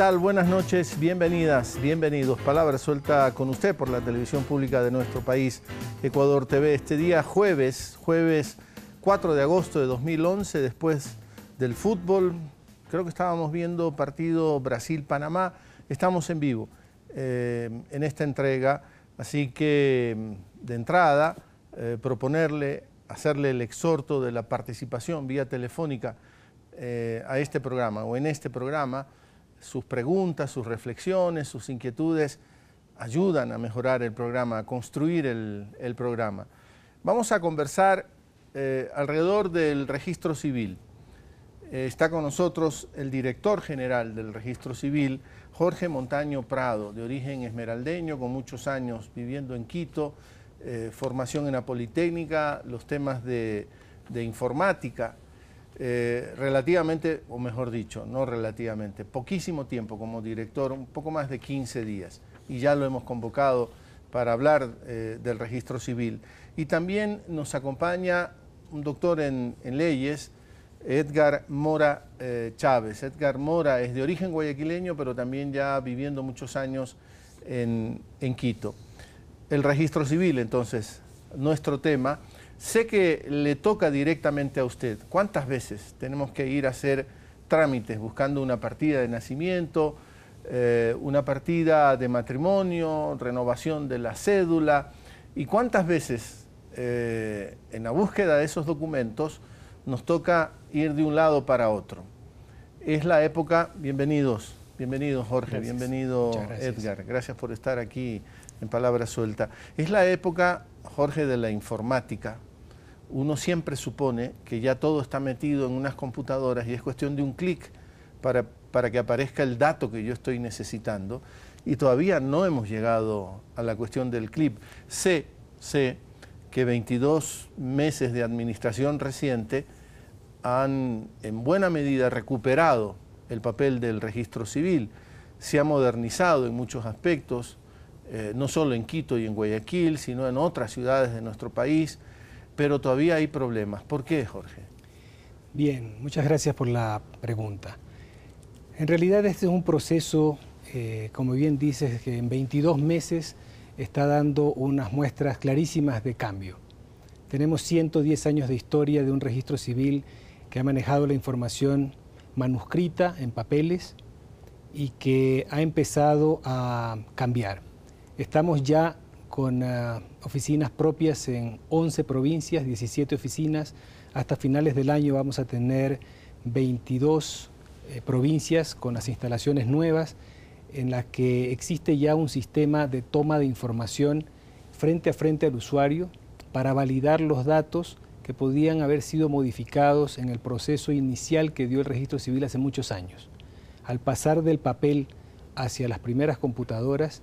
tal? Buenas noches, bienvenidas, bienvenidos. Palabra suelta con usted por la televisión pública de nuestro país, Ecuador TV. Este día jueves 4 de agosto de 2011, después del fútbol, creo que estábamos viendo partido Brasil-Panamá. Estamos en vivo en esta entrega, así que de entrada proponerle, hacerle el exhorto de la participación vía telefónica a este programa o en este programa. Sus preguntas, sus reflexiones, sus inquietudes ayudan a mejorar el programa, a construir el programa. Vamos a conversar alrededor del registro civil. Está con nosotros el director general del registro civil, Jorge Montaño Prado, de origen esmeraldeño, con muchos años viviendo en Quito, formación en la Politécnica, los temas de informática. Relativamente, o mejor dicho, no relativamente, poquísimo tiempo como director, un poco más de 15 días, y ya lo hemos convocado para hablar del registro civil. Y también nos acompaña un doctor en leyes, Edgar Mora Chávez. Edgar Mora es de origen guayaquileño, pero también ya viviendo muchos años en Quito. El registro civil, entonces, nuestro tema. Sé que le toca directamente a usted. ¿Cuántas veces tenemos que ir a hacer trámites buscando una partida de nacimiento, una partida de matrimonio, renovación de la cédula? ¿Y cuántas veces en la búsqueda de esos documentos nos toca ir de un lado para otro? Es la época, bienvenido Jorge, gracias. Bienvenido Edgar, gracias por estar aquí en Palabra Suelta. Es la época, Jorge, de la informática. Uno siempre supone que ya todo está metido en unas computadoras y es cuestión de un clic para que aparezca el dato que yo estoy necesitando, y todavía no hemos llegado a la cuestión del clip. Sé que 22 meses de administración reciente han en buena medida recuperado el papel del registro civil. Se ha modernizado en muchos aspectos, no solo en Quito y en Guayaquil, sino en otras ciudades de nuestro país, pero todavía hay problemas. ¿Por qué, Jorge? Bien, muchas gracias por la pregunta. En realidad este es un proceso, como bien dices, que en 22 meses está dando unas muestras clarísimas de cambio. Tenemos 110 años de historia de un registro civil que ha manejado la información manuscrita en papeles y que ha empezado a cambiar. Estamos ya con oficinas propias en 11 provincias, 17 oficinas. Hasta finales del año vamos a tener 22 provincias con las instalaciones nuevas, en las que existe ya un sistema de toma de información frente a frente al usuario para validar los datos que podían haber sido modificados en el proceso inicial que dio el registro civil hace muchos años. Al pasar del papel hacia las primeras computadoras,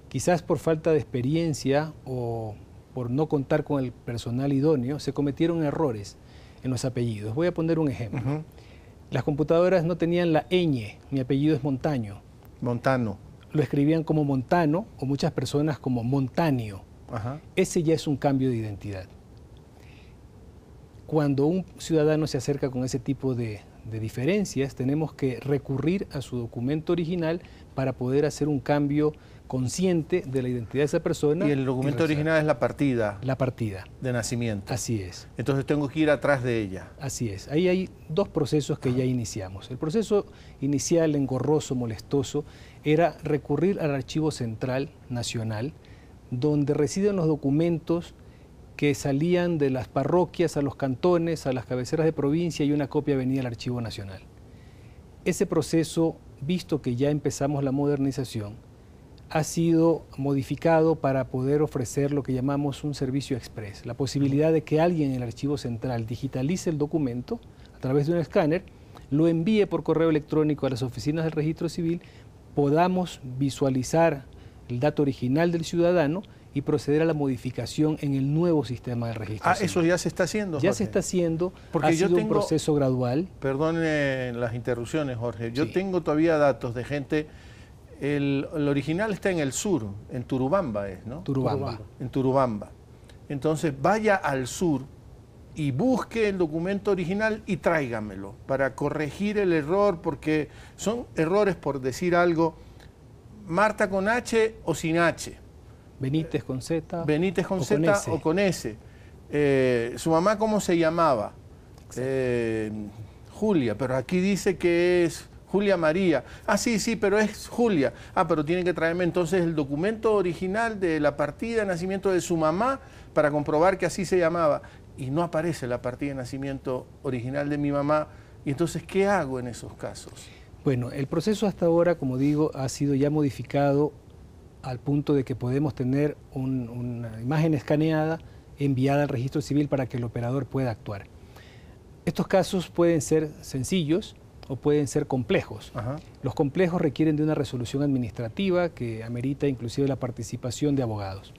quizás por falta de experiencia o por no contar con el personal idóneo, se cometieron errores en los apellidos. Voy a poner un ejemplo. Las computadoras no tenían la ñ, mi apellido es Montaño. Montano. Lo escribían como Montano o muchas personas como Montanio. Ese ya es un cambio de identidad. Cuando un ciudadano se acerca con ese tipo de diferencias, tenemos que recurrir a su documento original para poder hacer un cambio consciente de la identidad de esa persona. Y el documento original es la partida. La partida. De nacimiento. Así es. Entonces tengo que ir atrás de ella. Así es. Ahí hay dos procesos que ya iniciamos. El proceso inicial, engorroso, molestoso, era recurrir al Archivo Central Nacional, donde residen los documentos que salían de las parroquias a los cantones, a las cabeceras de provincia, y una copia venía al Archivo Nacional. Ese proceso, visto que ya empezamos la modernización, ha sido modificado para poder ofrecer lo que llamamos un servicio express, la posibilidad de que alguien en el Archivo Central digitalice el documento a través de un escáner, lo envíe por correo electrónico a las oficinas del registro civil, podamos visualizar el dato original del ciudadano y proceder a la modificación en el nuevo sistema de registro civil. ¿Eso ya se está haciendo, Jorge? Ya se está haciendo, porque ha sido un proceso gradual. Perdone las interrupciones, Jorge. Yo Sí. tengo todavía datos de gente. El original está en el sur, en Turubamba es, ¿no? Turubamba. En Turubamba. Entonces vaya al sur y busque el documento original y tráigamelo para corregir el error, porque son errores, por decir algo, Marta con H o sin H. Benítez con Z. Benítez con Z o con S. Su mamá, ¿cómo se llamaba? Julia, pero aquí dice que es Julia María. Ah, sí, sí, pero es Julia. Ah, pero tiene que traerme entonces el documento original de la partida de nacimiento de su mamá para comprobar que así se llamaba. Y no aparece la partida de nacimiento original de mi mamá. Y entonces, ¿qué hago en esos casos? Bueno, el proceso hasta ahora, como digo, ha sido ya modificado al punto de que podemos tener una imagen escaneada enviada al registro civil para que el operador pueda actuar. Estos casos pueden ser sencillos o pueden ser complejos. Ajá. Los complejos requieren de una resolución administrativa que amerita inclusive la participación de abogados.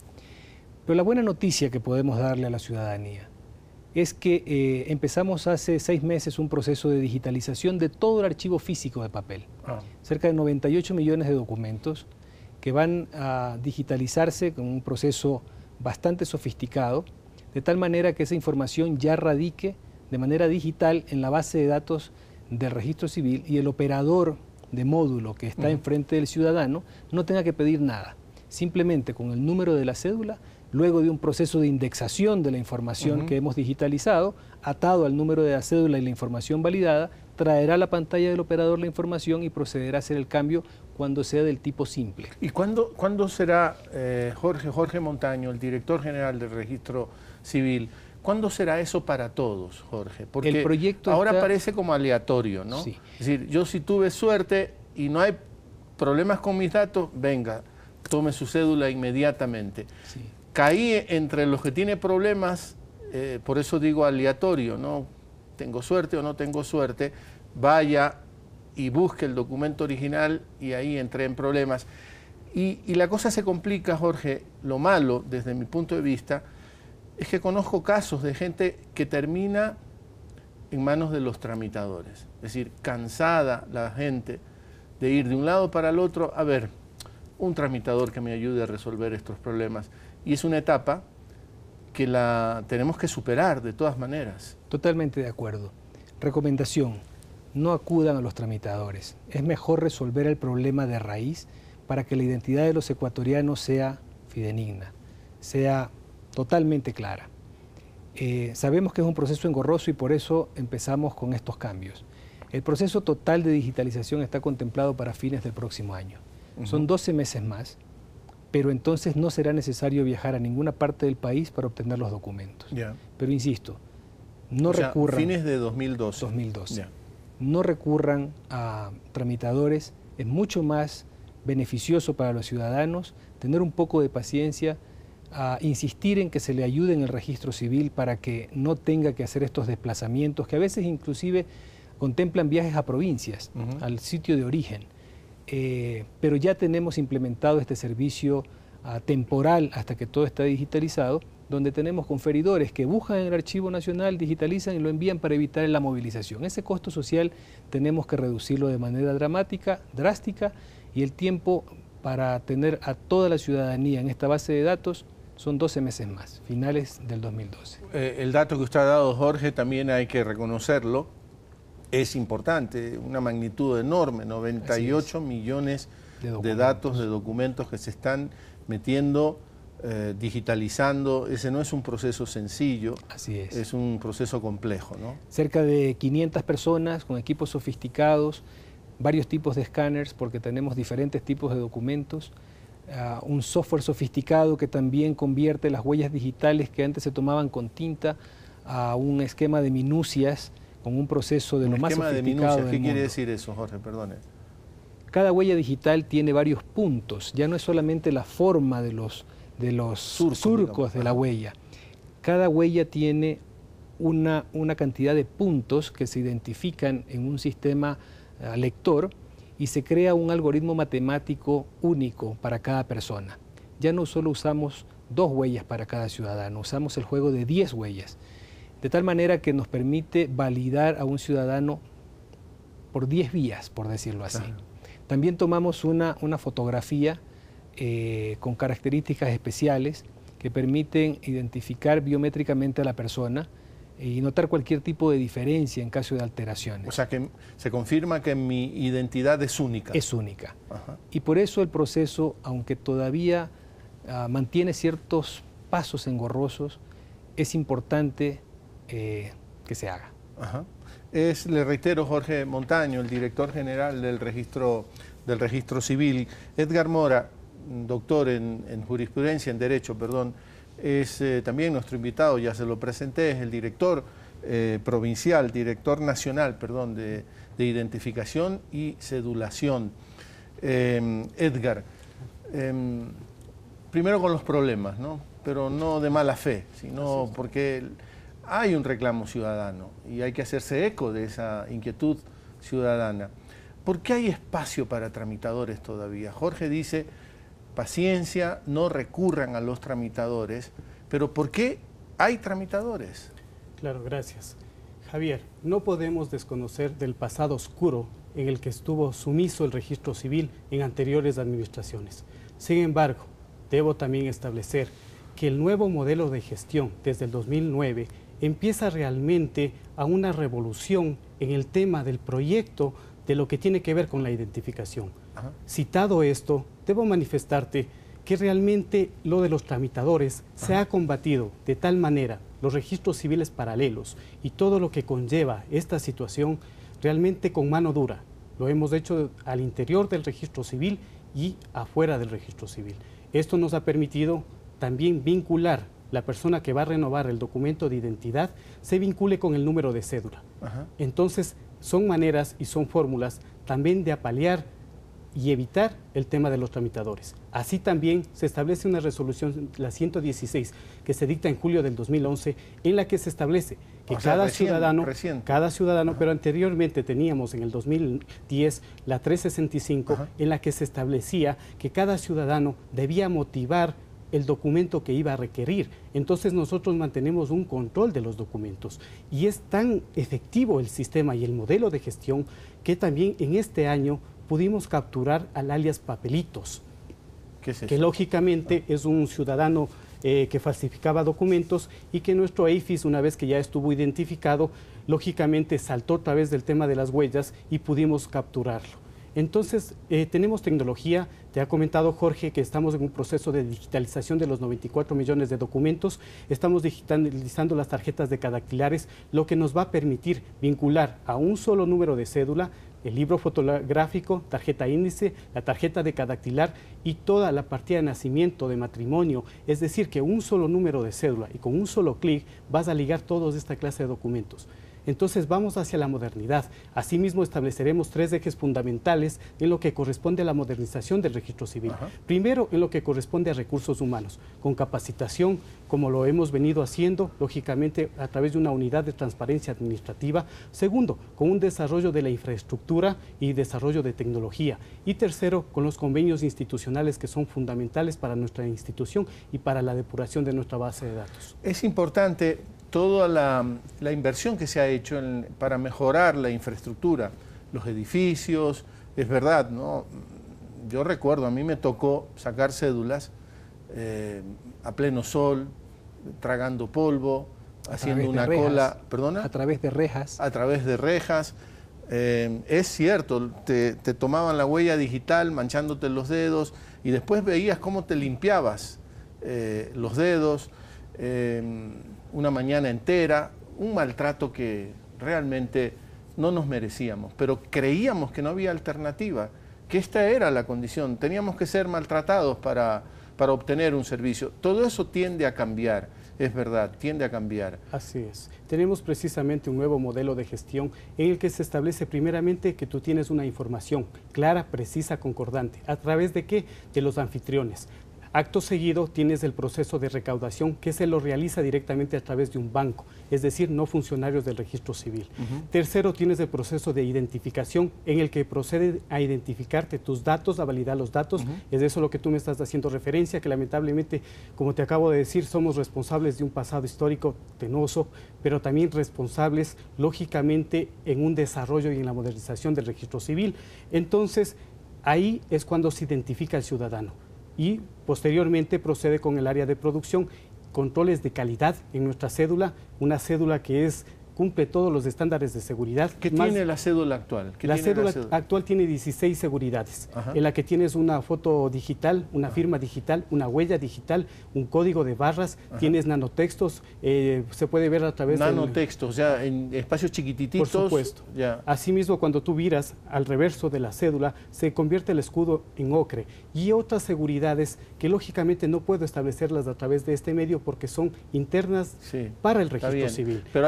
Pero la buena noticia que podemos darle a la ciudadanía es que empezamos hace 6 meses un proceso de digitalización de todo el archivo físico de papel. Cerca de 98 millones de documentos que van a digitalizarse con un proceso bastante sofisticado, de tal manera que esa información ya radique de manera digital en la base de datos del registro civil y el operador de módulo que está enfrente del ciudadano no tenga que pedir nada. Simplemente con el número de la cédula, luego de un proceso de indexación de la información que hemos digitalizado, atado al número de la cédula y la información validada, traerá a la pantalla del operador la información y procederá a hacer el cambio cuando sea del tipo simple. ¿Y cuándo será, Jorge Montaño, el director general del Registro Civil, cuándo será eso para todos, Jorge? Porque el proyecto ahora parece como aleatorio, ¿no? Sí. Es decir, yo si tuve suerte y no hay problemas con mis datos, venga, tome su cédula inmediatamente. Sí. Caí entre los que tienen problemas, por eso digo aleatorio, ¿no? Tengo suerte o no tengo suerte, vaya y busque el documento original y ahí entré en problemas. Y la cosa se complica, Jorge. Lo malo, desde mi punto de vista, es que conozco casos de gente que termina en manos de los tramitadores. Es decir, cansada la gente de ir de un lado para el otro, a ver, un tramitador que me ayude a resolver estos problemas. Y es una etapa que la tenemos que superar de todas maneras. Totalmente de acuerdo. Recomendación: no acudan a los tramitadores. Es mejor resolver el problema de raíz para que la identidad de los ecuatorianos sea fidedigna, sea totalmente clara. Sabemos que es un proceso engorroso y por eso empezamos con estos cambios. El proceso total de digitalización está contemplado para fines del próximo año. Son 12 meses más, pero entonces no será necesario viajar a ninguna parte del país para obtener los documentos. Pero insisto, no recurran... Fines de 2012. 2012. No recurran a tramitadores, es mucho más beneficioso para los ciudadanos tener un poco de paciencia, a insistir en que se le ayude en el registro civil para que no tenga que hacer estos desplazamientos, que a veces inclusive contemplan viajes a provincias, al sitio de origen. Pero ya tenemos implementado este servicio temporal hasta que todo está digitalizado, donde tenemos conferidores que buscan en el Archivo Nacional, digitalizan y lo envían para evitar la movilización. Ese costo social tenemos que reducirlo de manera drástica, y el tiempo para tener a toda la ciudadanía en esta base de datos son 12 meses más, finales del 2012. El dato que usted ha dado, Jorge, también hay que reconocerlo, es importante, una magnitud enorme, 98 millones de datos, de documentos que se están metiendo, digitalizando. Ese no es un proceso sencillo, así es un proceso complejo, ¿no? Cerca de 500 personas con equipos sofisticados, varios tipos de escáneres porque tenemos diferentes tipos de documentos, un software sofisticado que también convierte las huellas digitales que antes se tomaban con tinta a un esquema de minucias con un proceso de lo más sofisticado del mundo. ¿Qué quiere decir eso, Jorge? Perdone. Cada huella digital tiene varios puntos, ya no es solamente la forma de los surcos de la huella. Cada huella tiene una cantidad de puntos que se identifican en un sistema lector y se crea un algoritmo matemático único para cada persona. Ya no solo usamos 2 huellas para cada ciudadano, usamos el juego de 10 huellas, de tal manera que nos permite validar a un ciudadano por 10 vías, por decirlo así. También tomamos una fotografía con características especiales que permiten identificar biométricamente a la persona y notar cualquier tipo de diferencia en caso de alteraciones. O sea que se confirma que mi identidad es única. Es única. Ajá. Y por eso el proceso, aunque todavía mantiene ciertos pasos engorrosos, es importante que se haga. Ajá. Le reitero, Jorge Montaño, el director general del registro civil. Edgar Mora, doctor en jurisprudencia, en derecho, perdón, es también nuestro invitado, ya se lo presenté, es el director provincial, director nacional, perdón, de identificación y cedulación. Edgar, primero con los problemas, ¿no? Pero no de mala fe, sino porque hay un reclamo ciudadano y hay que hacerse eco de esa inquietud ciudadana. ¿Por qué hay espacio para tramitadores todavía? Jorge dice, paciencia, no recurran a los tramitadores, pero ¿por qué hay tramitadores? Claro, gracias. Javier, no podemos desconocer del pasado oscuro en el que estuvo sumiso el registro civil en anteriores administraciones. Sin embargo, debo también establecer que el nuevo modelo de gestión desde el 2009 empieza realmente a una revolución en el tema del proyecto de lo que tiene que ver con la identificación. Ajá. Citado esto, debo manifestarte que realmente lo de los tramitadores se ha combatido de tal manera, los registros civiles paralelos y todo lo que conlleva esta situación, realmente con mano dura. Lo hemos hecho al interior del registro civil y afuera del registro civil. Esto nos ha permitido también vincular la persona que va a renovar el documento de identidad, se vincule con el número de cédula. Ajá. Entonces, son maneras y son fórmulas también de apalear y evitar el tema de los tramitadores. Así también se establece una resolución, la 116, que se dicta en julio del 2011, en la que se establece que cada ciudadano, Ajá. pero anteriormente teníamos en el 2010 la 365, Ajá. en la que se establecía que cada ciudadano debía motivar el documento que iba a requerir. Entonces nosotros mantenemos un control de los documentos y es tan efectivo el sistema y el modelo de gestión que también en este año pudimos capturar al alias Papelitos, ¿Qué es eso? que lógicamente es un ciudadano que falsificaba documentos y que nuestro EIFIS, una vez que ya estuvo identificado, lógicamente saltó a través del tema de las huellas y pudimos capturarlo. Entonces, tenemos tecnología, te ha comentado Jorge que estamos en un proceso de digitalización de los 94 millones de documentos, estamos digitalizando las tarjetas decadactilares, lo que nos va a permitir vincular a un solo número de cédula el libro fotográfico, tarjeta índice, la tarjeta decadactilar y toda la partida de nacimiento, de matrimonio. Es decir, que un solo número de cédula y con un solo clic vas a ligar todos esta clase de documentos. Entonces vamos hacia la modernidad. Asimismo estableceremos 3 ejes fundamentales en lo que corresponde a la modernización del registro civil. Ajá. Primero, en lo que corresponde a recursos humanos, con capacitación, como lo hemos venido haciendo, lógicamente a través de una unidad de transparencia administrativa. Segundo, con un desarrollo de la infraestructura y desarrollo de tecnología. Y tercero, con los convenios institucionales que son fundamentales para nuestra institución y para la depuración de nuestra base de datos. Es importante toda la inversión que se ha hecho para mejorar la infraestructura, los edificios, es verdad, ¿no? Yo recuerdo, a mí me tocó sacar cédulas a pleno sol, tragando polvo, haciendo una cola, ¿perdona? A través de rejas. A través de rejas. Es cierto, te tomaban la huella digital manchándote los dedos y después veías cómo te limpiabas los dedos, una mañana entera, un maltrato que realmente no nos merecíamos, pero creíamos que no había alternativa, que esta era la condición, teníamos que ser maltratados para obtener un servicio. Todo eso tiende a cambiar, es verdad, tiende a cambiar. Así es. Tenemos precisamente un nuevo modelo de gestión en el que se establece primeramente que tú tienes una información clara, precisa, concordante. ¿A través de qué? De los anfitriones. Acto seguido tienes el proceso de recaudación que se lo realiza directamente a través de un banco, es decir, no funcionarios del registro civil. Tercero, tienes el proceso de identificación en el que procede a identificarte tus datos, a validar los datos. Es de eso lo que tú me estás haciendo referencia, que lamentablemente, como te acabo de decir, somos responsables de un pasado histórico penoso, pero también responsables, lógicamente, en un desarrollo y en la modernización del registro civil. Entonces, ahí es cuando se identifica al ciudadano. Y posteriormente procede con el área de producción controles de calidad en nuestra cédula, una cédula que cumple todos los estándares de seguridad. ¿Qué tiene la cédula actual? La cédula actual tiene 16 seguridades, en la que tienes una foto digital, una firma digital, una huella digital, un código de barras, tienes nanotextos, se puede ver a través de... Nanotextos, o sea, en espacios chiquititos. Por supuesto. Ya. Asimismo, cuando tú viras al reverso de la cédula, se convierte el escudo en ocre. Y otras seguridades que lógicamente no puedo establecerlas a través de este medio porque son internas para el registro civil. Pero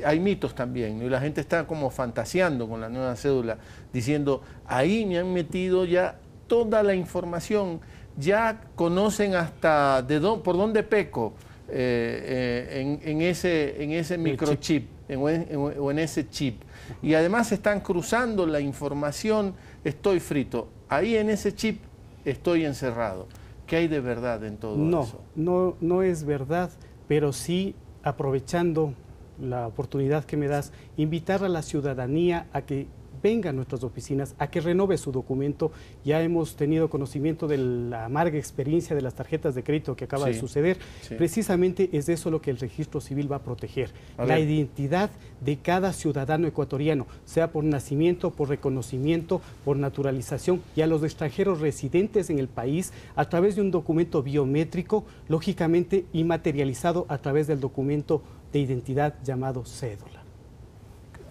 hay mitos también, ¿no? Y la gente está como fantaseando con la nueva cédula, diciendo, ahí me han metido ya toda la información, ya conocen hasta por dónde peco en ese microchip o en ese chip. Y además están cruzando la información, estoy frito. Ahí en ese chip estoy encerrado. ¿Qué hay de verdad en todo eso? No es verdad, pero sí aprovechando la oportunidad que me das, invitar a la ciudadanía a que venga a nuestras oficinas, a que renove su documento. Ya hemos tenido conocimiento de la amarga experiencia de las tarjetas de crédito que acaba de suceder. Precisamente es eso lo que el registro civil va a proteger, la identidad de cada ciudadano ecuatoriano, sea por nacimiento, por reconocimiento, por naturalización, y a los extranjeros residentes en el país a través de un documento biométrico, lógicamente inmaterializado a través del documento de identidad llamado cédula.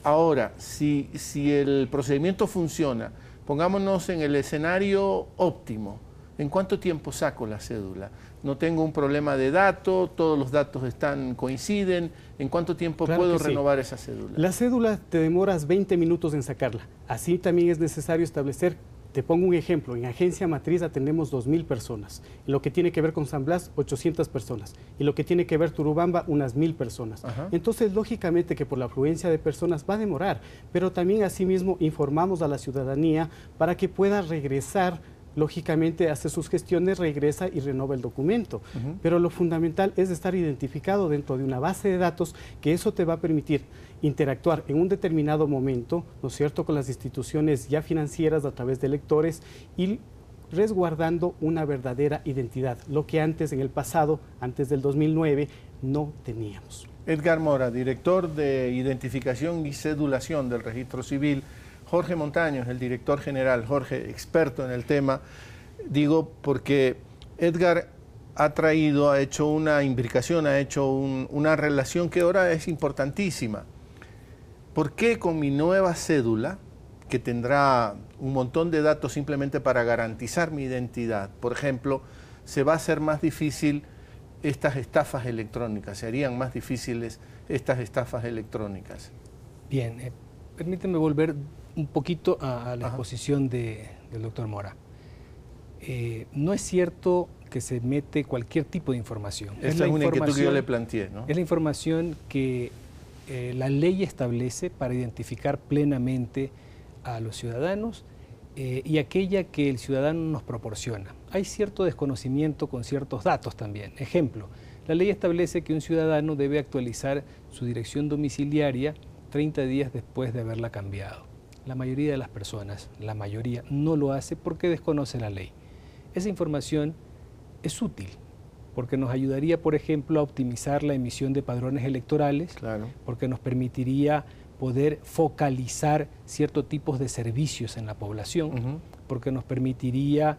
Ahora, si el procedimiento funciona, pongámonos en el escenario óptimo, ¿en cuánto tiempo saco la cédula? No tengo un problema de datos, todos los datos coinciden, ¿en cuánto tiempo puedo renovar esa cédula? La cédula te demoras 20 minutos en sacarla. Así también es necesario establecer. Te pongo un ejemplo, en Agencia Matriz atendemos 2.000 personas, en lo que tiene que ver con San Blas, 800 personas, y lo que tiene que ver Turubamba, unas 1.000 personas. Entonces, lógicamente que por la afluencia de personas va a demorar, pero también asimismo informamos a la ciudadanía para que pueda regresar, lógicamente hace sus gestiones, regresa y renova el documento. Pero lo fundamental es estar identificado dentro de una base de datos, que eso te va a permitir interactuar en un determinado momento, ¿no es cierto?, con las instituciones ya financieras a través de lectores y resguardando una verdadera identidad, lo que antes, en el pasado, antes del 2009, no teníamos. Edgar Mora, director de Identificación y Cedulación del Registro Civil. Jorge Montaño, el director general. Jorge, experto en el tema. Digo porque Edgar ha hecho una imbricación, ha hecho una relación que ahora es importantísima. ¿Por qué con mi nueva cédula, que tendrá un montón de datos simplemente para garantizar mi identidad, por ejemplo, se va a hacer más difícil estas estafas electrónicas? ¿Se harían más difíciles estas estafas electrónicas? Bien, permíteme volver un poquito a la exposición del doctor Mora. No es cierto que se mete cualquier tipo de información. Esa es una inquietud que yo le planteé, ¿no? Es la información que la ley establece para identificar plenamente a los ciudadanos y aquella que el ciudadano nos proporciona. Hay cierto desconocimiento con ciertos datos también. Ejemplo, la ley establece que un ciudadano debe actualizar su dirección domiciliaria 30 días después de haberla cambiado. La mayoría de las personas, la mayoría, no lo hace porque desconoce la ley. Esa información es útil porque nos ayudaría, por ejemplo, a optimizar la emisión de padrones electorales, porque nos permitiría poder focalizar ciertos tipos de servicios en la población, porque nos permitiría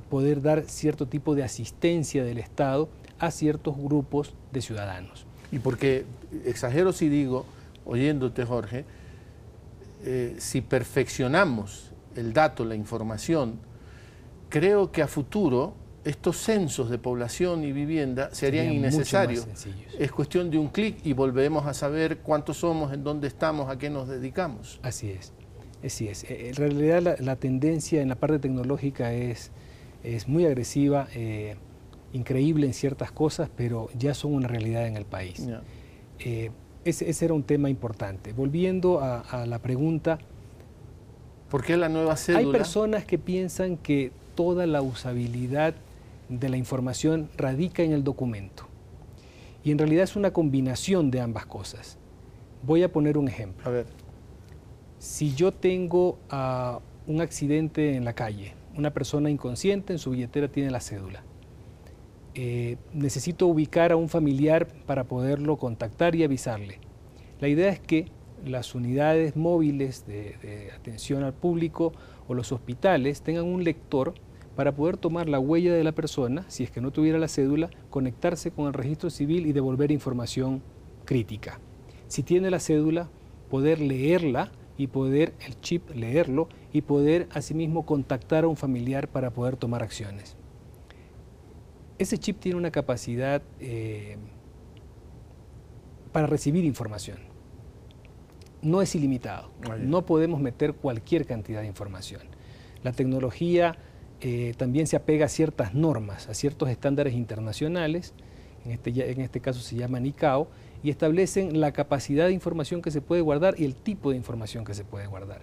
poder dar cierto tipo de asistencia del Estado a ciertos grupos de ciudadanos. Y porque, exagero si digo, oyéndote Jorge, si perfeccionamos el dato, la información, creo que a futuro estos censos de población y vivienda serían innecesarios. Es cuestión de un clic y volvemos a saber cuántos somos, en dónde estamos, a qué nos dedicamos. Así es. Así es. En realidad la tendencia en la parte tecnológica es muy agresiva, increíble en ciertas cosas, pero ya son una realidad en el país. Ese era un tema importante. Volviendo a la pregunta, ¿por qué la nueva cédula? Hay personas que piensan que toda la usabilidad de la información radica en el documento. Y en realidad es una combinación de ambas cosas. Voy a poner un ejemplo. A ver. Si yo tengo un accidente en la calle, una persona inconsciente, en su billetera tiene la cédula. necesito ubicar a un familiar para poderlo contactar y avisarle. La idea es que las unidades móviles de atención al público o los hospitales tengan un lector para poder tomar la huella de la persona, si es que no tuviera la cédula, conectarse con el registro civil y devolver información crítica. Si tiene la cédula, poder leerla y poder el chip leerlo y poder asimismo contactar a un familiar para poder tomar acciones. Ese chip tiene una capacidad para recibir información. No es ilimitado, no podemos meter cualquier cantidad de información. La tecnología también se apega a ciertas normas, a ciertos estándares internacionales, en este caso se llaman ICAO, y establecen la capacidad de información que se puede guardar y el tipo de información que se puede guardar.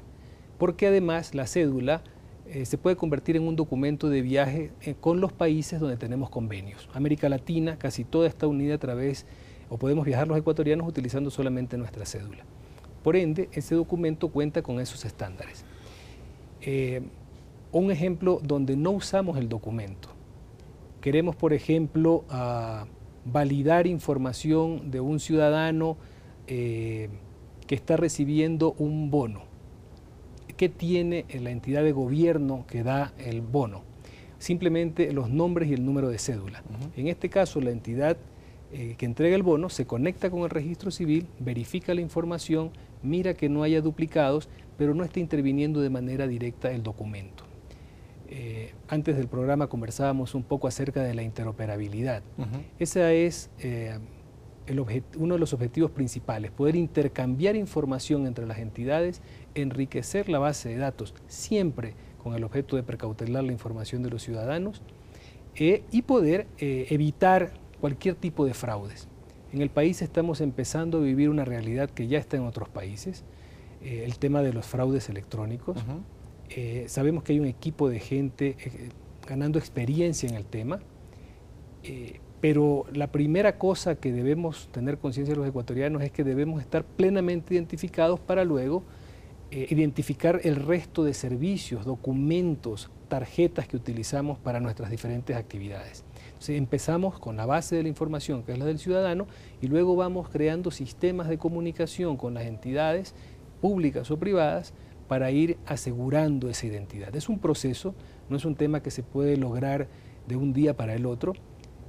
Porque además la cédula se puede convertir en un documento de viaje con los países donde tenemos convenios. América Latina, casi toda está unida a través, o podemos viajar los ecuatorianos utilizando solamente nuestra cédula. Por ende, ese documento cuenta con esos estándares. Un ejemplo donde no usamos el documento. Queremos, por ejemplo, validar información de un ciudadano que está recibiendo un bono. ¿Qué tiene la entidad de gobierno que da el bono? Simplemente los nombres y el número de cédula. En este caso, la entidad que entrega el bono se conecta con el registro civil, verifica la información, mira que no haya duplicados, pero no está interviniendo de manera directa el documento. Antes del programa conversábamos un poco acerca de la interoperabilidad. Ese es uno de los objetivos principales, poder intercambiar información entre las entidades, enriquecer la base de datos, siempre con el objeto de precautelar la información de los ciudadanos y poder evitar cualquier tipo de fraudes. En el país estamos empezando a vivir una realidad que ya está en otros países, el tema de los fraudes electrónicos. Sabemos que hay un equipo de gente ganando experiencia en el tema, pero la primera cosa que debemos tener conciencia los ecuatorianos es que debemos estar plenamente identificados para luego identificar el resto de servicios, documentos, tarjetas que utilizamos para nuestras diferentes actividades. Entonces, empezamos con la base de la información, que es la del ciudadano, y luego vamos creando sistemas de comunicación con las entidades públicas o privadas para ir asegurando esa identidad. Es un proceso, no es un tema que se puede lograr de un día para el otro.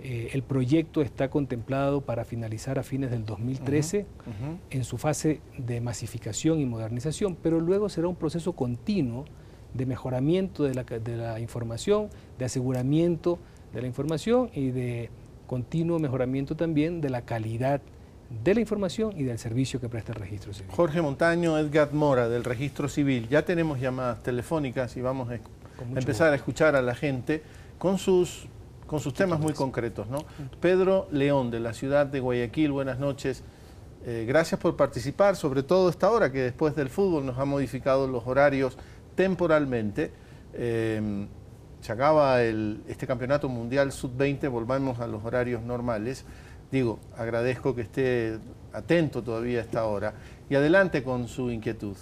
El proyecto está contemplado para finalizar a fines del 2013 en su fase de masificación y modernización, pero luego será un proceso continuo de mejoramiento de la información, de aseguramiento de la información y de continuo mejoramiento también de la calidad de la información y del servicio que presta el Registro Civil. Jorge Montaño, Edgar Mora, del Registro Civil. Ya tenemos llamadas telefónicas y vamos a empezar a escuchar a la gente con sus temas muy concretos, ¿no? Pedro León, de la ciudad de Guayaquil, buenas noches. Gracias por participar, sobre todo esta hora que después del fútbol nos ha modificado los horarios temporalmente. Se acaba este campeonato mundial sub-20, volvamos a los horarios normales. Digo, agradezco que esté atento todavía a esta hora y adelante con su inquietud.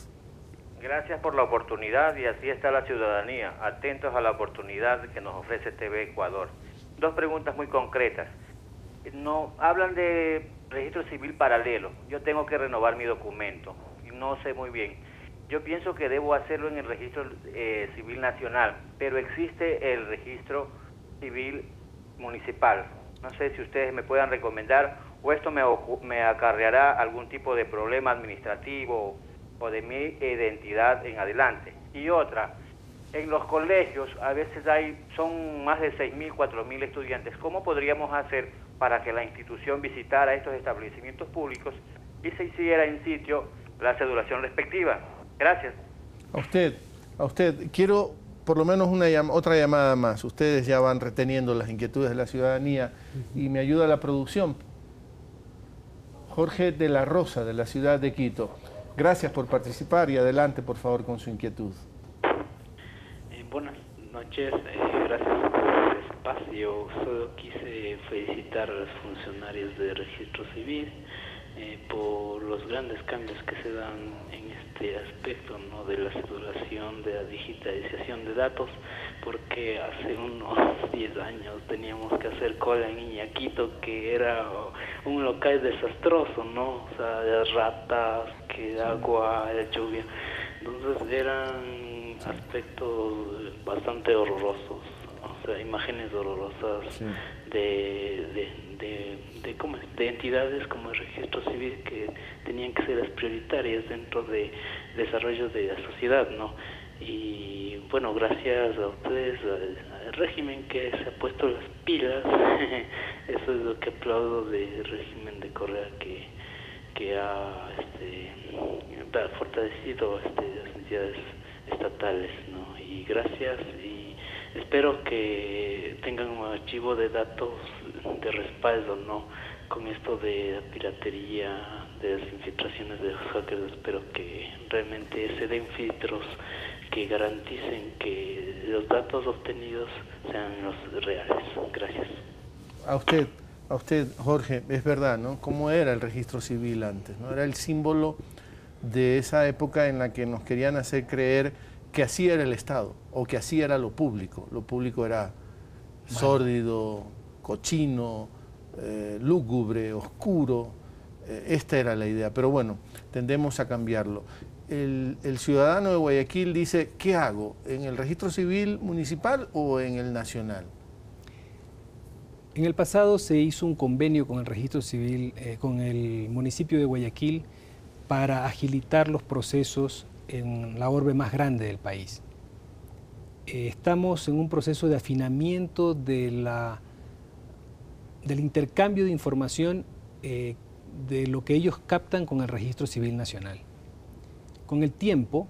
Gracias por la oportunidad y así está la ciudadanía, atentos a la oportunidad que nos ofrece TV Ecuador. Dos preguntas muy concretas. Hablan de registro civil paralelo. Yo tengo que renovar mi documento y no sé muy bien. Yo pienso que debo hacerlo en el registro civil nacional, pero existe el registro civil municipal. No sé si ustedes me puedan recomendar o esto me acarreará algún tipo de problema administrativo o de mi identidad en adelante. Y otra, en los colegios a veces son más de 6.000, 4.000 estudiantes. ¿Cómo podríamos hacer para que la institución visitara estos establecimientos públicos y se hiciera en sitio la cedulación respectiva? Gracias. A usted. Quiero por lo menos otra llamada más. Ustedes ya van reteniendo las inquietudes de la ciudadanía y me ayuda la producción. Jorge de la Rosa, de la ciudad de Quito. Gracias por participar y adelante, por favor, con su inquietud. Buenas noches, gracias por el espacio. Solo quise felicitar a los funcionarios de Registro Civil. por los grandes cambios que se dan en este aspecto, ¿no?, de la cedulación, de la digitalización de datos, porque hace unos 10 años teníamos que hacer cola en Iñaquito, que era un local desastroso, ¿no? O sea, las ratas, que agua, la lluvia. Entonces eran aspectos bastante horrorosos, o sea, imágenes horrorosas, sí, de entidades como el registro civil, que tenían que ser las prioritarias dentro de desarrollo de la sociedad, ¿no? Y bueno, gracias a ustedes, al régimen que se ha puesto las pilas, eso es lo que aplaudo del régimen de Correa, que ha fortalecido las entidades estatales, ¿no? Y gracias, y espero que tengan un archivo de datos de respaldo, ¿no?, con esto de la piratería, de las infiltraciones de los hackers. Espero que realmente se den filtros que garanticen que los datos obtenidos sean los reales. Gracias. A usted, Jorge, es verdad, ¿no?, cómo era el registro civil antes, ¿no? Era el símbolo de esa época en la que nos querían hacer creer que así era el Estado, o que así era lo público. Lo público era sórdido, cochino, lúgubre, oscuro. Esta era la idea, pero bueno, tendemos a cambiarlo. El ciudadano de Guayaquil dice, ¿qué hago? ¿En el registro civil municipal o en el nacional? En el pasado se hizo un convenio con el registro civil, con el municipio de Guayaquil, para agilitar los procesos en la orbe más grande del país. Estamos en un proceso de afinamiento del intercambio de información de lo que ellos captan con el registro civil nacional. Con el tiempo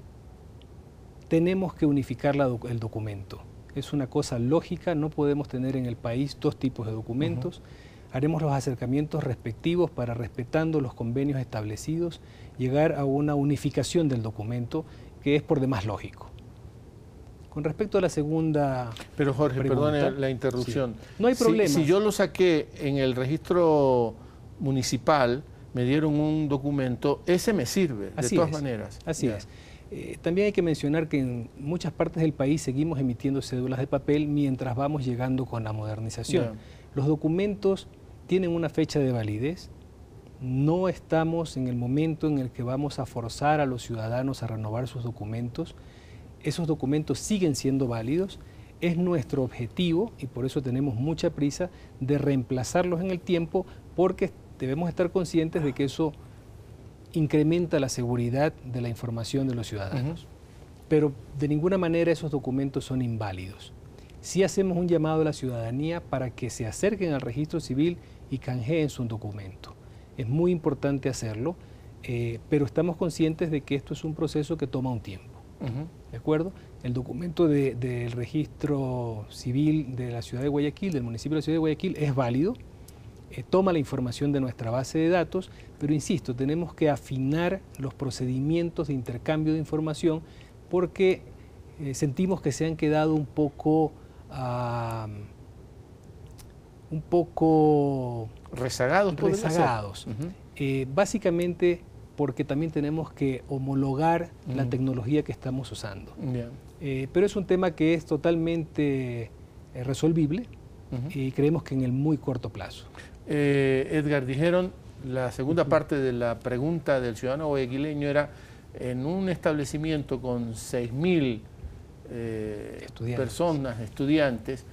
tenemos que unificar el documento. Es una cosa lógica, no podemos tener en el país dos tipos de documentos. Haremos los acercamientos respectivos para, respetando los convenios establecidos, llegar a una unificación del documento, que es por demás lógico. Con respecto a la segunda Pero Jorge, pregunta, perdone la interrupción. Sí. No hay problema. Si yo lo saqué en el registro municipal, me dieron un documento, ese me sirve, de todas maneras. Así es. También hay que mencionar que en muchas partes del país seguimos emitiendo cédulas de papel mientras vamos llegando con la modernización. Los documentos tienen una fecha de validez. No estamos en el momento en el que vamos a forzar a los ciudadanos a renovar sus documentos. Esos documentos siguen siendo válidos. Es nuestro objetivo, y por eso tenemos mucha prisa, de reemplazarlos en el tiempo, porque debemos estar conscientes de que eso incrementa la seguridad de la información de los ciudadanos. Pero de ninguna manera esos documentos son inválidos. Sí hacemos un llamado a la ciudadanía para que se acerquen al registro civil y canjeen su documento. Es muy importante hacerlo, pero estamos conscientes de que esto es un proceso que toma un tiempo. ¿De acuerdo? El documento del registro civil de la ciudad de Guayaquil, del municipio de la ciudad de Guayaquil, es válido, toma la información de nuestra base de datos, pero insisto, tenemos que afinar los procedimientos de intercambio de información porque sentimos que se han quedado un poco rezagados. Básicamente porque también tenemos que homologar la tecnología que estamos usando. Pero es un tema que es totalmente resolvible y creemos que en el muy corto plazo. Edgar, dijeron, la segunda parte de la pregunta del ciudadano guayaquileño era, en un establecimiento con 6.000 personas, estudiantes,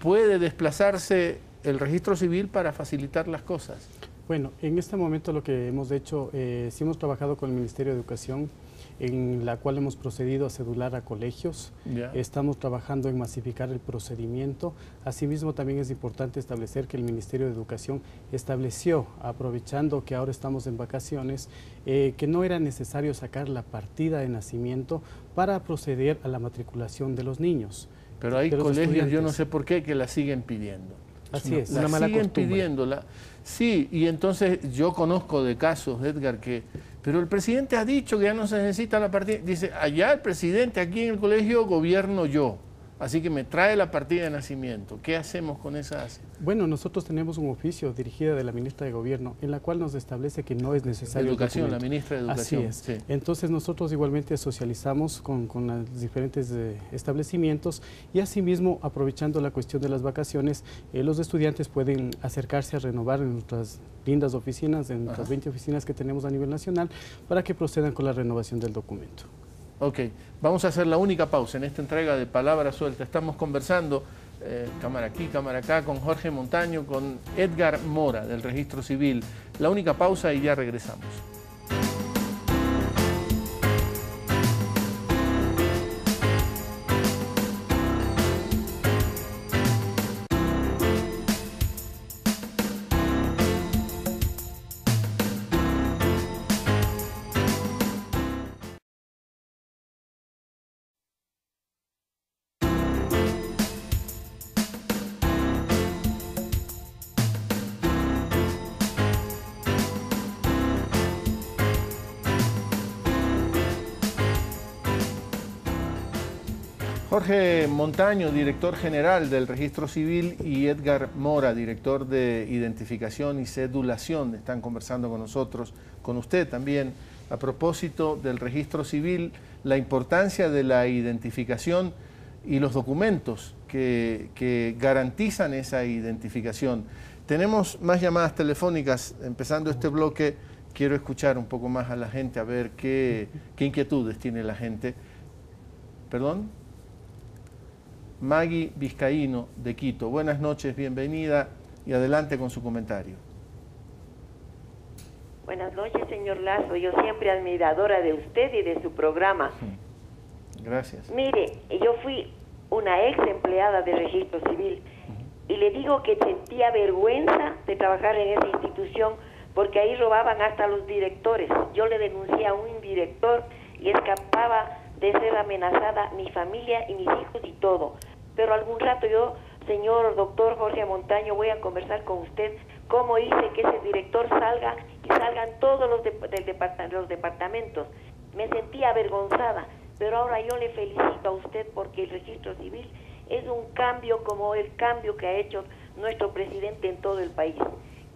¿puede desplazarse el registro civil para facilitar las cosas? Bueno, en este momento lo que hemos hecho, sí hemos trabajado con el Ministerio de Educación, en la cual hemos procedido a cedular a colegios. Estamos trabajando en masificar el procedimiento. Asimismo, también es importante establecer que el Ministerio de Educación estableció, aprovechando que ahora estamos en vacaciones, que no era necesario sacar la partida de nacimiento para proceder a la matriculación de los niños. Pero hay colegios, yo no sé por qué, que la siguen pidiendo. Así es. Una mala costumbre. Siguen pidiéndola. Sí, y entonces yo conozco de casos, Edgar, pero el presidente ha dicho que ya no se necesita la partida. Dice, allá el presidente, aquí en el colegio gobierno yo. así que me trae la partida de nacimiento. ¿Qué hacemos con esas? Bueno, nosotros tenemos un oficio dirigido de la ministra de Gobierno en la cual nos establece que no es necesario Educación, el la documento. ministra de Educación. Así es. Sí. Entonces nosotros igualmente socializamos con los diferentes establecimientos y asimismo, aprovechando la cuestión de las vacaciones, los estudiantes pueden acercarse a renovar en nuestras lindas oficinas, en nuestras 20 oficinas que tenemos a nivel nacional, para que procedan con la renovación del documento. Ok, vamos a hacer la única pausa en esta entrega de Palabra Suelta. Estamos conversando, cámara aquí, cámara acá, con Jorge Montaño, con Edgar Mora del Registro Civil. La única pausa y ya regresamos. Jorge Montaño, director general del Registro Civil, y Edgar Mora, director de Identificación y Cedulación, están conversando con nosotros, con usted también, a propósito del Registro Civil, la importancia de la identificación y los documentos que garantizan esa identificación. Tenemos más llamadas telefónicas, empezando este bloque. Quiero escuchar un poco más a la gente, a ver qué inquietudes tiene la gente. ¿Perdón? Maggie Vizcaíno, de Quito. Buenas noches, bienvenida y adelante con su comentario. Buenas noches, señor Lazo. Yo siempre admiradora de usted y de su programa. Gracias. Mire, yo fui una ex empleada de Registro Civil y le digo que sentía vergüenza de trabajar en esa institución porque ahí robaban hasta los directores. Yo le denuncié a un director y escapaba de ser amenazada mi familia y mis hijos y todo. Pero algún rato yo, señor doctor Jorge Montaño, voy a conversar con usted cómo hice que ese director salga y salgan todos los departamentos. Me sentía avergonzada, pero ahora yo le felicito a usted porque el Registro Civil es un cambio como el cambio que ha hecho nuestro presidente en todo el país.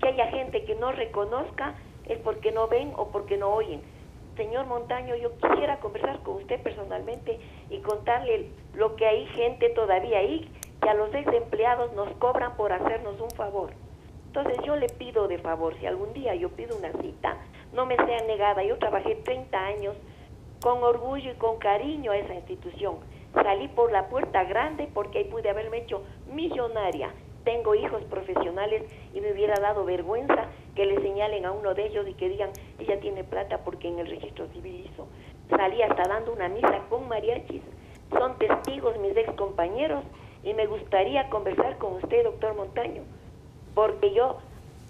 Que haya gente que no reconozca es porque no ven o porque no oyen. Señor Montaño, yo quisiera conversar con usted personalmente y contarle lo que hay gente todavía ahí, que a los ex empleados nos cobran por hacernos un favor. Entonces yo le pido de favor, si algún día yo pido una cita, no me sea negada. Yo trabajé 30 años con orgullo y con cariño a esa institución. Salí por la puerta grande porque ahí pude haberme hecho millonaria. Tengo hijos profesionales y me hubiera dado vergüenza que le señalen a uno de ellos y que digan, ella tiene plata porque en el Registro Civil hizo. Salí hasta dando una misa con mariachis. Son testigos mis ex compañeros y me gustaría conversar con usted, doctor Montaño, porque yo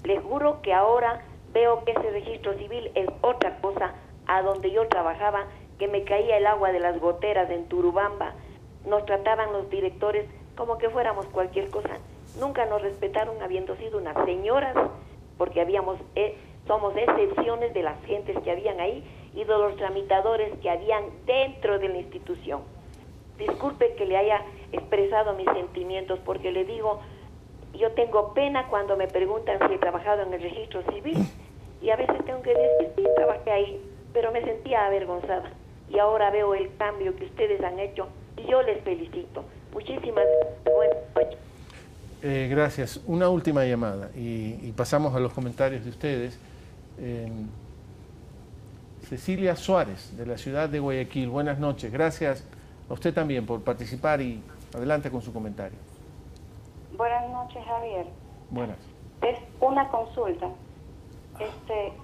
le juro que ahora veo que ese Registro Civil es otra cosa a donde yo trabajaba, que me caía el agua de las goteras en Turubamba. Nos trataban los directores como que fuéramos cualquier cosa. Nunca nos respetaron habiendo sido unas señoras, porque somos excepciones de las gentes que habían ahí y de los tramitadores que habían dentro de la institución. Disculpe que le haya expresado mis sentimientos, porque le digo, yo tengo pena cuando me preguntan si he trabajado en el Registro Civil, y a veces tengo que decir, sí, trabajé ahí, pero me sentía avergonzada. Y ahora veo el cambio que ustedes han hecho y yo les felicito. Muchísimas buenas noches. Gracias. Una última llamada y pasamos a los comentarios de ustedes. Cecilia Suárez, de la ciudad de Guayaquil. Buenas noches. Gracias a usted también por participar y adelante con su comentario. Buenas noches, Javier. Buenas. Es una consulta.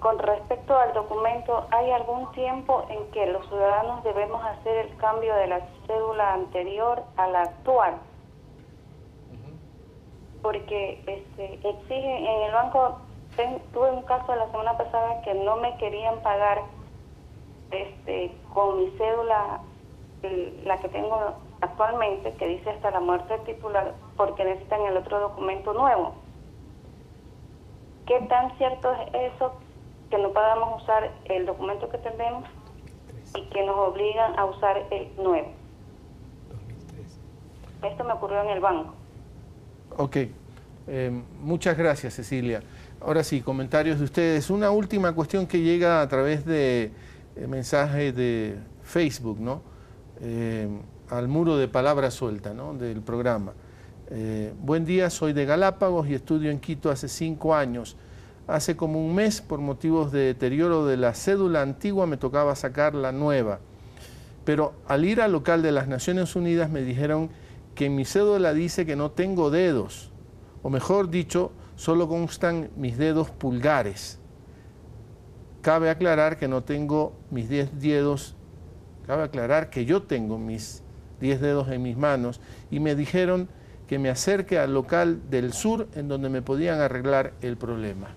Con respecto al documento, ¿hay algún tiempo en que los ciudadanos debemos hacer el cambio de la cédula anterior a la actual? Porque exige en el banco, tuve un caso la semana pasada que no me querían pagar con mi cédula, la que tengo actualmente, que dice hasta la muerte del titular, porque necesitan el otro documento nuevo. ¿Qué tan cierto es eso, que no podamos usar el documento que tenemos y que nos obligan a usar el nuevo? Esto me ocurrió en el banco. Ok, muchas gracias, Cecilia. Ahora sí, comentarios de ustedes. Una última cuestión que llega a través de mensajes de Facebook, ¿no? Al muro de palabra suelta, ¿no? Del programa. Buen día, soy de Galápagos y estudio en Quito hace 5 años. Hace como un mes, por motivos de deterioro de la cédula antigua, me tocaba sacar la nueva. Pero al ir al local de las Naciones Unidas me dijeron que en mi cédula dice que no tengo dedos, o mejor dicho, solo constan mis dedos pulgares. Cabe aclarar que no tengo mis 10 dedos, cabe aclarar que yo tengo mis 10 dedos en mis manos, y me dijeron que me acerque al local del sur en donde me podían arreglar el problema.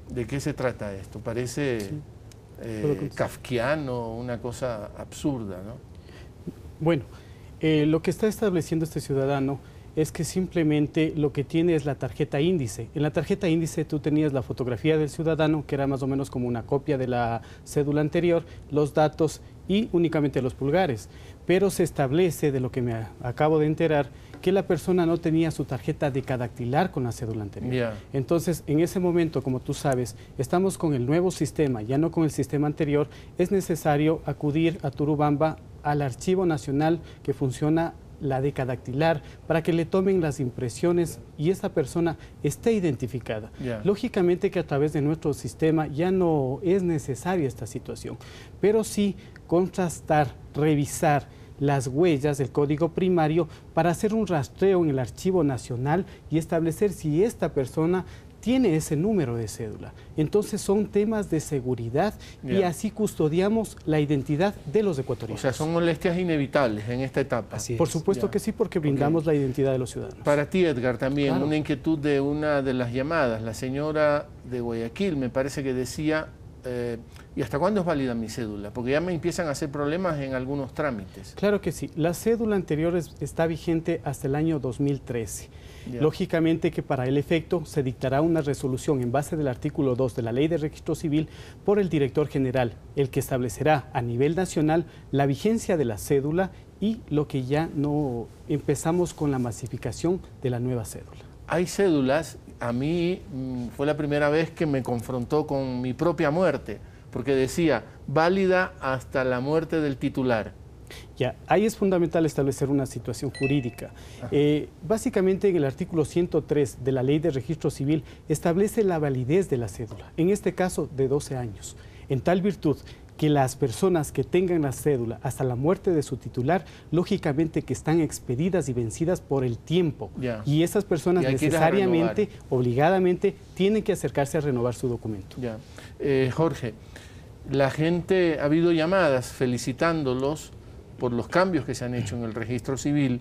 ¿De qué se trata esto? Parece kafkiano, una cosa absurda, ¿no? Bueno, lo que está estableciendo este ciudadano es que simplemente lo que tiene es la tarjeta índice. En la tarjeta índice tú tenías la fotografía del ciudadano, que era más o menos como una copia de la cédula anterior, los datos y únicamente los pulgares. Pero se establece, de lo que me acabo de enterar, que la persona no tenía su tarjeta decadactilar con la cédula anterior. Yeah. Entonces, en ese momento, como tú sabes, estamos con el nuevo sistema, ya no con el sistema anterior, es necesario acudir a Turubamba, al Archivo Nacional que funciona la decadactilar, para que le tomen las impresiones y esa persona esté identificada. Yeah. Lógicamente que a través de nuestro sistema ya no es necesaria esta situación, pero sí contrastar, revisar las huellas del código primario para hacer un rastreo en el Archivo Nacional y establecer si esta persona tiene ese número de cédula. Entonces son temas de seguridad y así custodiamos la identidad de los ecuatorianos. O sea, son molestias inevitables en esta etapa. Así es. Por supuesto que sí, porque brindamos la identidad de los ciudadanos. Para ti, Edgar, también Claro. una inquietud de una de las llamadas. La señora de Guayaquil me parece que decía, ¿y hasta cuándo es válida mi cédula? Porque ya me empiezan a hacer problemas en algunos trámites. Claro que sí. La cédula anterior está vigente hasta el año 2013. Ya. Lógicamente que para el efecto se dictará una resolución en base del artículo 2 de la Ley de Registro Civil por el director general, el que establecerá a nivel nacional la vigencia de la cédula y lo que ya no empezamos con la masificación de la nueva cédula. Hay cédulas, a mí fue la primera vez que me confrontó con mi propia muerte, porque decía, válida hasta la muerte del titular. Ya, ahí es fundamental establecer una situación jurídica. Básicamente en el artículo 103 de la Ley de Registro Civil establece la validez de la cédula, en este caso de 12 años, en tal virtud que las personas que tengan la cédula hasta la muerte de su titular, lógicamente que están expedidas y vencidas por el tiempo. Ya. Y esas personas Y hay que ir a necesariamente, renovar. obligadamente, tienen que acercarse a renovar su documento. Ya. Jorge, la gente, ha habido llamadas felicitándolos por los cambios que se han hecho en el registro civil.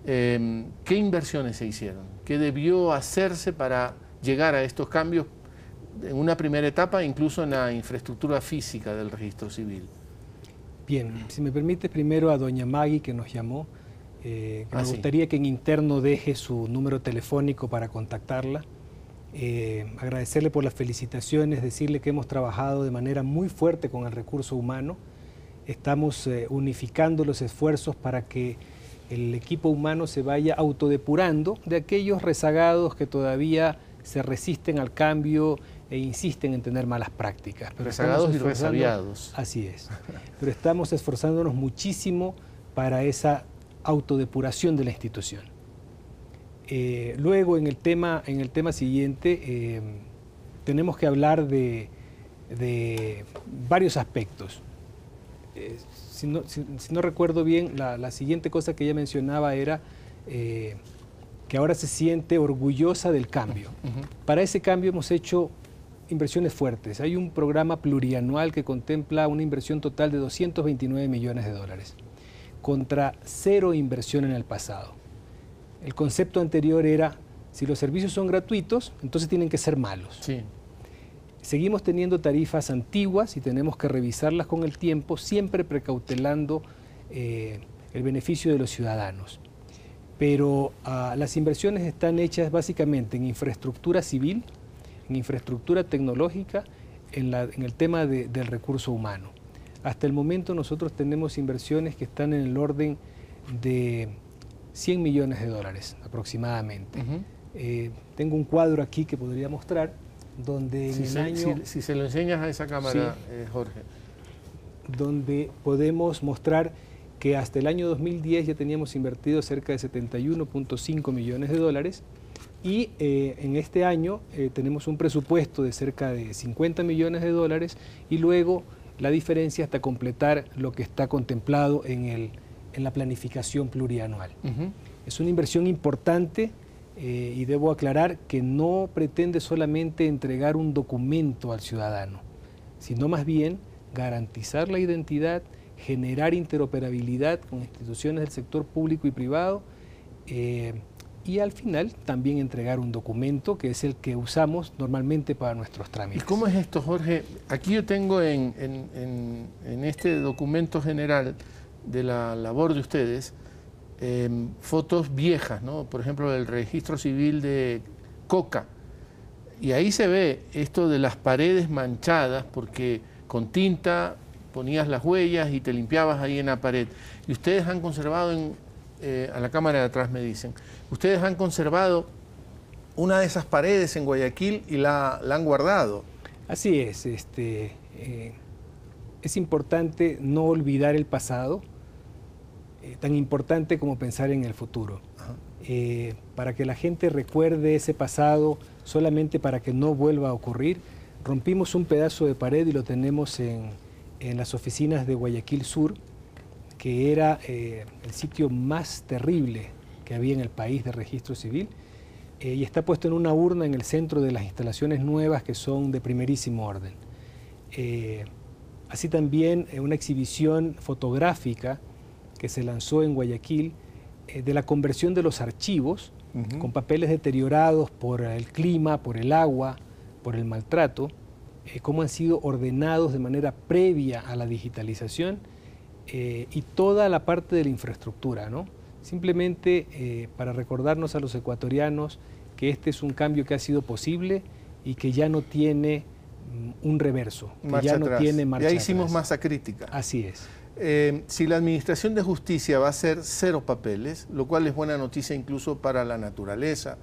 ¿Qué inversiones se hicieron? ¿Qué debió hacerse para llegar a estos cambios en una primera etapa, incluso en la infraestructura física del registro civil? Bien, si me permite primero a doña Maggie, que nos llamó, que me gustaría que en interno deje su número telefónico para contactarla. Agradecerle por las felicitaciones, decirle que hemos trabajado de manera muy fuerte con el recurso humano. Estamos unificando los esfuerzos para que el equipo humano se vaya autodepurando de aquellos rezagados que todavía se resisten al cambio e insisten en tener malas prácticas. Pero rezagados y resabiados. Así es. Pero estamos esforzándonos muchísimo para esa autodepuración de la institución. Luego, en el tema siguiente, tenemos que hablar de varios aspectos. Si no recuerdo bien, la siguiente cosa que ella mencionaba era que ahora se siente orgullosa del cambio. Para ese cambio hemos hecho inversiones fuertes. Hay un programa plurianual que contempla una inversión total de 229 millones de dólares, contra 0 inversión en el pasado. El concepto anterior era, si los servicios son gratuitos, entonces tienen que ser malos. Sí. Seguimos teniendo tarifas antiguas y tenemos que revisarlas con el tiempo, siempre precautelando el beneficio de los ciudadanos. Pero las inversiones están hechas básicamente en infraestructura civil, en infraestructura tecnológica, en el tema del recurso humano. Hasta el momento nosotros tenemos inversiones que están en el orden de 100 millones de dólares aproximadamente. Tengo un cuadro aquí que podría mostrar, donde en el año... Si se lo enseñas a esa cámara, sí. Jorge. Donde podemos mostrar que hasta el año 2010 ya teníamos invertido cerca de 71.5 millones de dólares y en este año tenemos un presupuesto de cerca de 50 millones de dólares y luego la diferencia hasta completar lo que está contemplado en la planificación plurianual. Es una inversión importante y debo aclarar que no pretende solamente entregar un documento al ciudadano, sino más bien garantizar la identidad, generar interoperabilidad con instituciones del sector público y privado y al final también entregar un documento que es el que usamos normalmente para nuestros trámites. ¿Y cómo es esto, Jorge? Aquí yo tengo en este documento general de la labor de ustedes fotos viejas, ¿no? Por ejemplo, del registro civil de Coca, y ahí se ve esto de las paredes manchadas porque con tinta ponías las huellas y te limpiabas ahí en la pared. Y ustedes han conservado, a la cámara de atrás me dicen, ustedes han conservado una de esas paredes en Guayaquil y la han guardado. Así es, es importante no olvidar el pasado, tan importante como pensar en el futuro. Para que la gente recuerde ese pasado, solamente para que no vuelva a ocurrir, rompimos un pedazo de pared y lo tenemos en las oficinas de Guayaquil Sur, que era el sitio más terrible que había en el país de registro civil, y está puesto en una urna en el centro de las instalaciones nuevas que son de primerísimo orden. Así también una exhibición fotográfica que se lanzó en Guayaquil de la conversión de los archivos con papeles deteriorados por el clima, por el agua, por el maltrato, cómo han sido ordenados de manera previa a la digitalización y toda la parte de la infraestructura, ¿no? Simplemente para recordarnos a los ecuatorianos que este es un cambio que ha sido posible y que ya no tiene un reverso, que ya no tiene marcha atrás. Ya hicimos masa crítica. Así es. Si la Administración de Justicia va a ser 0 papeles, lo cual es buena noticia incluso para la naturaleza,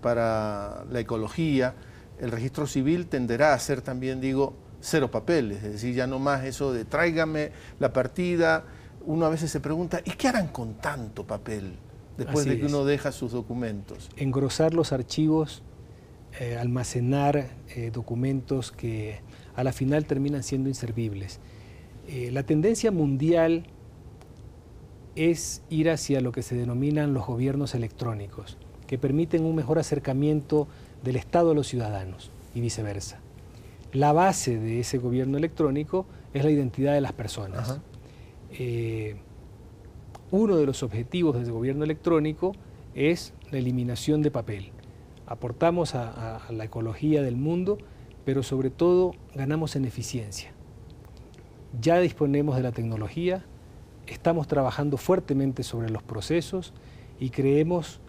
para la ecología, el registro civil tenderá a ser también, digo, 0 papeles, es decir, ya no más eso de tráigame la partida. Uno a veces se pregunta, ¿y qué harán con tanto papel después de que uno deja sus documentos? Engrosar los archivos, almacenar documentos que a la final terminan siendo inservibles. La tendencia mundial es ir hacia lo que se denominan los gobiernos electrónicos, que permiten un mejor acercamiento del Estado a los ciudadanos y viceversa. La base de ese gobierno electrónico es la identidad de las personas. Uno de los objetivos de ese gobierno electrónico es la eliminación de papel. Aportamos a la ecología del mundo, pero sobre todo ganamos en eficiencia. Ya disponemos de la tecnología, estamos trabajando fuertemente sobre los procesos y creemos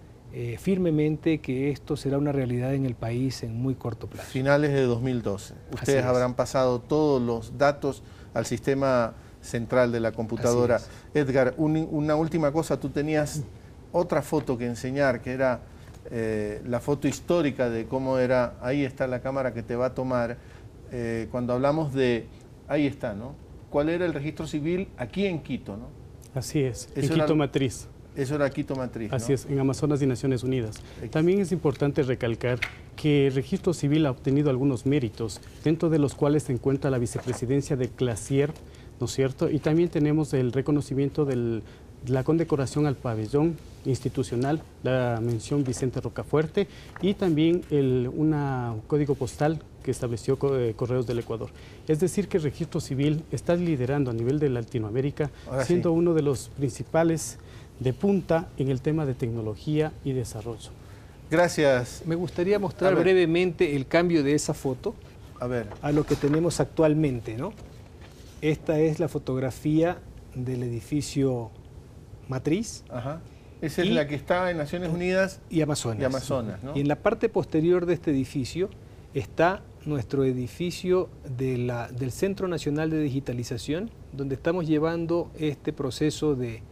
firmemente que esto será una realidad en el país en muy corto plazo. Finales de 2012. Ustedes habrán pasado todos los datos al sistema central de la computadora. Edgar, una última cosa, tú tenías otra foto que enseñar, que era la foto histórica de cómo era, ahí está la cámara que te va a tomar, cuando hablamos de, ahí está, ¿no? ¿Cuál era el registro civil aquí en Quito, no? Así es, en Quito Matriz. Eso era Quito Matriz, ¿no? Así es, en Amazonas y Naciones Unidas. También es importante recalcar que el registro civil ha obtenido algunos méritos, dentro de los cuales se encuentra la vicepresidencia de CLASIER, ¿no es cierto? Y también tenemos el reconocimiento de la condecoración al pabellón institucional, la mención Vicente Rocafuerte y también un código postal que estableció Correos del Ecuador. Es decir, que el registro civil está liderando a nivel de Latinoamérica, siendo uno de los principales de punta en el tema de tecnología y desarrollo. Gracias. Me gustaría mostrar brevemente el cambio de esa foto a lo que tenemos actualmente, ¿no? Esta es la fotografía del edificio Matriz. Esa es la que está en Naciones Unidas y Amazonas, ¿no? Y en la parte posterior de este edificio está nuestro edificio del Centro Nacional de Digitalización, donde estamos llevando este proceso de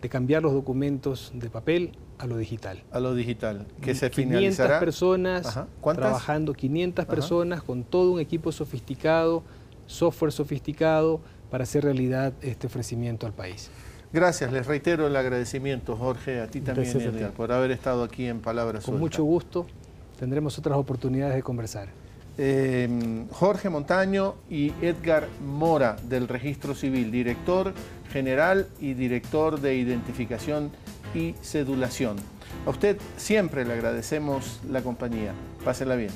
de cambiar los documentos de papel a lo digital. A lo digital, que se 500 finalizará. personas, Ajá. ¿Cuántas? trabajando 500 Ajá. personas con todo un equipo sofisticado, software sofisticado para hacer realidad este ofrecimiento al país. Gracias, les reitero el agradecimiento, Jorge, a ti también, Gracias a ti. Edgar, por haber estado aquí en Palabras Con Sueltas. mucho gusto, tendremos otras oportunidades de conversar. Jorge Montaño y Edgar Mora del Registro Civil, director general y director de identificación y cedulación. A usted siempre le agradecemos la compañía. Pásela bien.